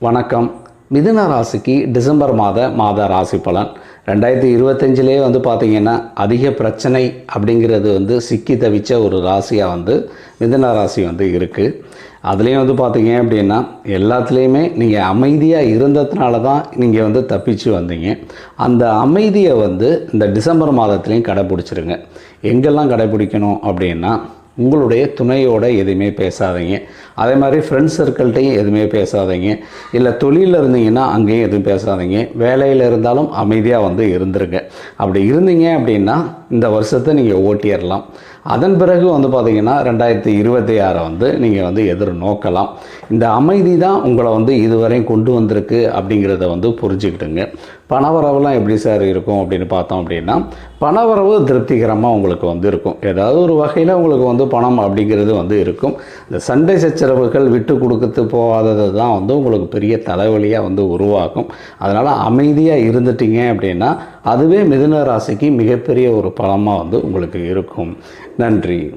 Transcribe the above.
வணக்கம். மிதுன ராசிக்கு டிசம்பர் மாத ராசி பலன் 2025 வந்து பார்த்திங்கன்னா அதிக பிரச்சனை அப்படிங்கிறது சிக்கி தவிச்ச ஒரு ராசியாக மிதுன ராசி இருக்குது. அதுலேயும் பார்த்திங்க அப்படின்னா எல்லாத்துலேயுமே நீங்கள் அமைதியாக இருந்ததுனால தான் நீங்கள் தப்பிச்சு வந்தீங்க. அந்த அமைதியை இந்த டிசம்பர் மாதத்துலேயும் கடைப்பிடிச்சிருங்க. எங்கெல்லாம் கடைப்பிடிக்கணும் அப்படின்னா, உங்களுடைய துணையோட எதுவுமே பேசாதீங்க. அதே மாதிரி ஃப்ரெண்ட்ஸ் சர்க்கிள்கிட்டையும் எதுவுமே பேசாதீங்க. இல்லை தொழிலில் இருந்தீங்கன்னா அங்கேயும் எதுவும் பேசாதீங்க. வேலையில் இருந்தாலும் அமைதியாக இருந்துருங்க. அப்படி இருந்தீங்க அப்படின்னா இந்த வருஷத்தை நீங்கள் ஓட்டிடலாம். அதன் பிறகு பார்த்திங்கன்னா 2026 நீங்கள் எதிர்நோக்கலாம். இந்த அமைதி தான் உங்களை இதுவரையும் கொண்டு வந்திருக்கு அப்படிங்கிறத புரிஞ்சுக்கிட்டுங்க. பணவரவுலாம் எப்படி சார் இருக்கும் அப்படின்னு பார்த்தோம் அப்படின்னா, பணவரவு திருப்திகரமாக உங்களுக்கு இருக்கும். ஏதாவது ஒரு வகையில் உங்களுக்கு பணம் அப்படிங்கிறது இருக்கும். இந்த சண்டை சச்சரவுகள் விட்டு கொடுத்து போகாதது தான் உங்களுக்கு பெரிய தலைவலியாக உருவாக்கும். அதனால் அமைதியாக இருந்துட்டீங்க அப்படின்னா அதுவே மிதுன ராசிக்கு மிகப்பெரிய ஒரு பலமாக உங்களுக்கு இருக்கும். நன்றி.